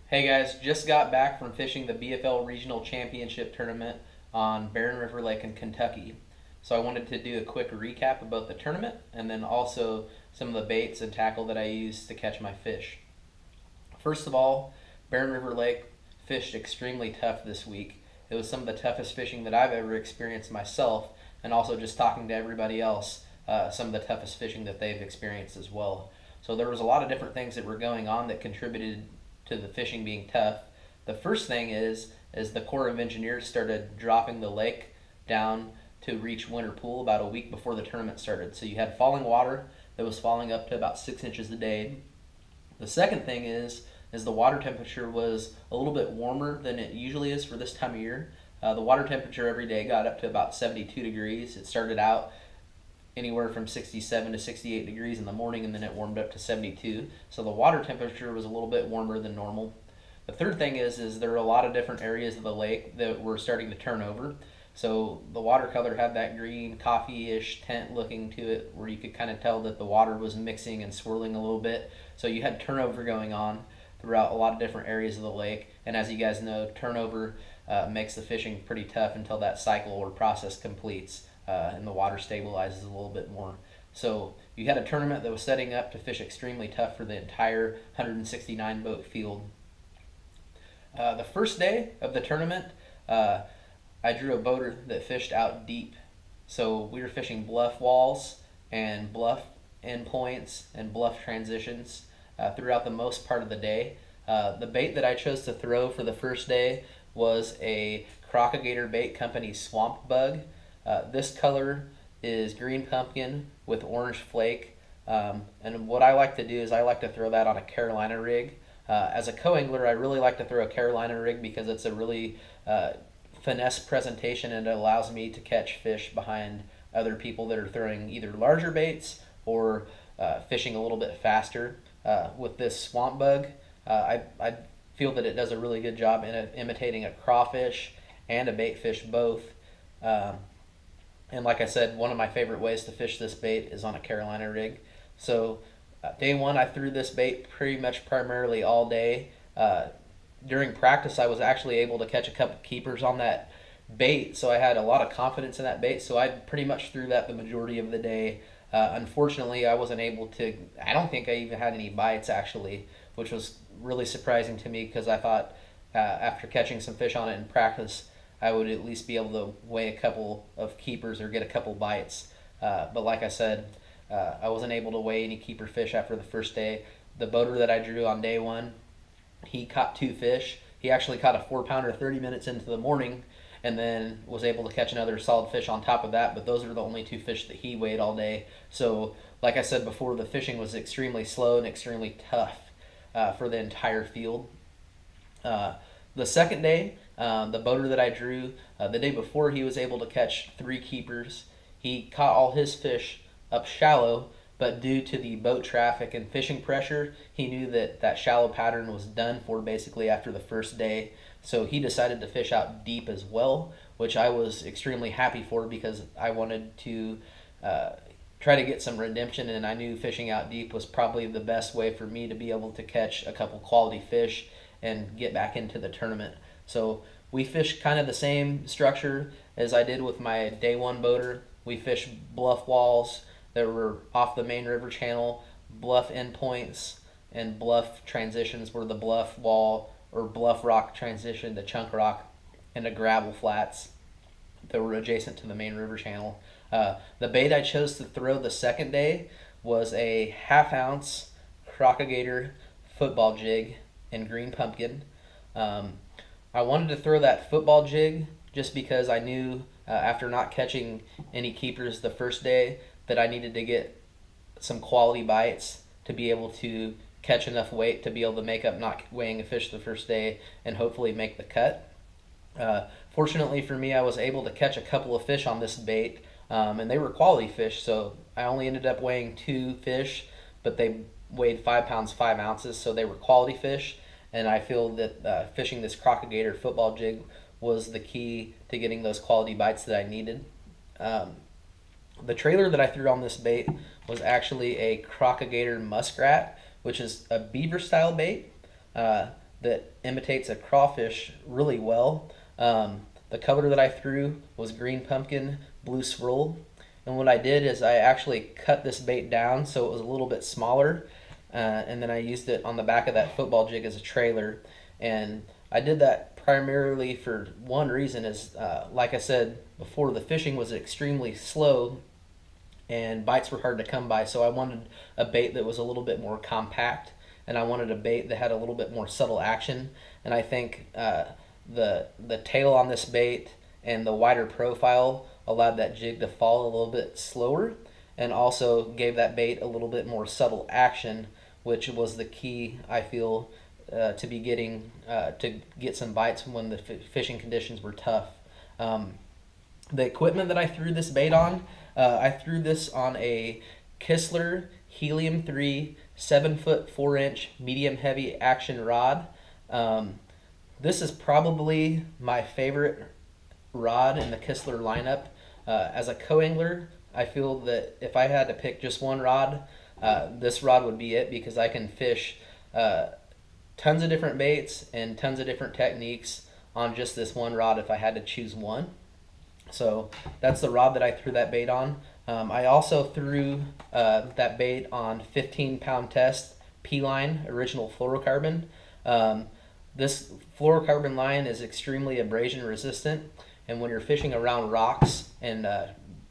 Hey guys, just got back from fishing the BFL Regional Championship Tournament on Barren River Lake in Kentucky. So I wanted to do a quick recap about the tournament and then also some of the baits and tackle that I used to catch my fish. First of all, Barren River Lake fished extremely tough this week. It was some of the toughest fishing that I've ever experienced myself, and also just talking to everybody else, some of the toughest fishing that they've experienced as well. So there was a lot of different things that were going on that contributed to the fishing being tough. The first thing is the Corps of Engineers started dropping the lake down to reach winter pool about a week before the tournament started. So you had falling water that was falling up to about 6 inches a day. The second thing is the water temperature was a little bit warmer than it usually is for this time of year. The water temperature every day got up to about 72 degrees. It started out anywhere from 67 to 68 degrees in the morning, and then it warmed up to 72. So the water temperature was a little bit warmer than normal. The third thing is there are a lot of different areas of the lake that were starting to turn over. So the watercolor had that green coffee-ish tint looking to it where you could kind of tell that the water was mixing and swirling a little bit. So you had turnover going on throughout a lot of different areas of the lake. And as you guys know, turnover makes the fishing pretty tough until that cycle or process completes. And the water stabilizes a little bit more. So you had a tournament that was setting up to fish extremely tough for the entire 169 boat field. The first day of the tournament, I drew a boater that fished out deep. So we were fishing bluff walls and bluff endpoints and bluff transitions throughout the most part of the day. The bait that I chose to throw for the first day was a Crocagator Bait Company Swamp Bug. This color is green pumpkin with orange flake. And what I like to do is I like to throw that on a Carolina rig. As a co-angler, I really like to throw a Carolina rig because it's a really finesse presentation, and it allows me to catch fish behind other people that are throwing either larger baits or fishing a little bit faster. With this swamp bug, I feel that it does a really good job in imitating a crawfish and a bait fish both. And like I said, one of my favorite ways to fish this bait is on a Carolina rig. So day one, I threw this bait pretty much primarily all day. During practice, I was actually able to catch a couple keepers on that bait, so I had a lot of confidence in that bait. So I pretty much threw that the majority of the day. Unfortunately, I wasn't able to. I don't think I even had any bites actually, which was really surprising to me because I thought after catching some fish on it in practice, I would at least be able to weigh a couple of keepers or get a couple bites. But like I said, I wasn't able to weigh any keeper fish after the first day. The boater that I drew on day one, he caught 2 fish. He actually caught a 4-pounder 30 minutes into the morning and then was able to catch another solid fish on top of that. But those are the only 2 fish that he weighed all day. So like I said before, the fishing was extremely slow and extremely tough for the entire field. The second day, the boater that I drew, the day before, he was able to catch 3 keepers. He caught all his fish up shallow, but due to the boat traffic and fishing pressure, he knew that that shallow pattern was done for basically after the first day. So he decided to fish out deep as well, which I was extremely happy for because I wanted to try to get some redemption, and I knew fishing out deep was probably the best way for me to be able to catch a couple quality fish and get back into the tournament. So we fished kind of the same structure as I did with my day one boater. We fished bluff walls that were off the main river channel, bluff endpoints, and bluff transitions were the bluff wall or bluff rock transition to chunk rock, and the gravel flats that were adjacent to the main river channel. The bait I chose to throw the second day was a 1/2 ounce Crocagator football jig in green pumpkin. I wanted to throw that football jig just because I knew after not catching any keepers the first day that I needed to get some quality bites to be able to catch enough weight to be able to make up not weighing a fish the first day and hopefully make the cut. Fortunately for me, I was able to catch a couple of fish on this bait, and they were quality fish, so I only ended up weighing 2 fish, but they weighed 5 pounds 5 ounces, so they were quality fish. And I feel that fishing this Crocagator football jig was the key to getting those quality bites that I needed. The trailer that I threw on this bait was actually a Crocagator muskrat, which is a beaver style bait. that imitates a crawfish really well. The color that I threw was green pumpkin, blue swirl. And what I did is I actually cut this bait down so it was a little bit smaller, and then I used it on the back of that football jig as a trailer. And I did that primarily for one reason is, like I said before, the fishing was extremely slow and bites were hard to come by. So I wanted a bait that was a little bit more compact, and I wanted a bait that had a little bit more subtle action. And I think the tail on this bait and the wider profile allowed that jig to fall a little bit slower, and also gave that bait a little bit more subtle action, which was the key, I feel, to be getting to get some bites when the fishing conditions were tough. The equipment that I threw this bait on, I threw this on a Kistler Helium 3 7-foot 4-inch medium heavy action rod. This is probably my favorite rod in the Kistler lineup. As a co-angler, I feel that if I had to pick just one rod, this rod would be it, because I can fish tons of different baits and tons of different techniques on just this one rod if I had to choose one. So that's the rod that I threw that bait on. I also threw that bait on 15-pound test P-line original fluorocarbon. This fluorocarbon line is extremely abrasion resistant, and when you're fishing around rocks and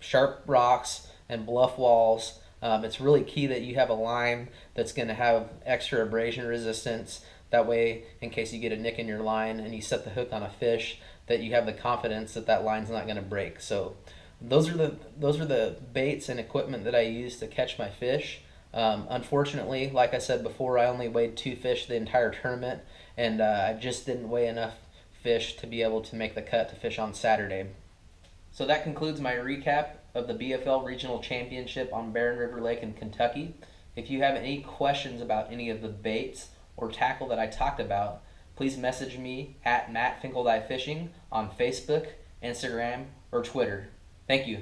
sharp rocks and bluff walls, it's really key that you have a line that's going to have extra abrasion resistance. That way, in case you get a nick in your line and you set the hook on a fish, that you have the confidence that that line's not going to break. So those are the baits and equipment that I use to catch my fish. Unfortunately, like I said before, I only weighed 2 fish the entire tournament, and I just didn't weigh enough fish to be able to make the cut to fish on Saturday. So that concludes my recap of the BFL Regional Championship on Barren River Lake in Kentucky. If you have any questions about any of the baits or tackle that I talked about, please message me at Matt Finkeldye Fishing on Facebook, Instagram, or Twitter. Thank you.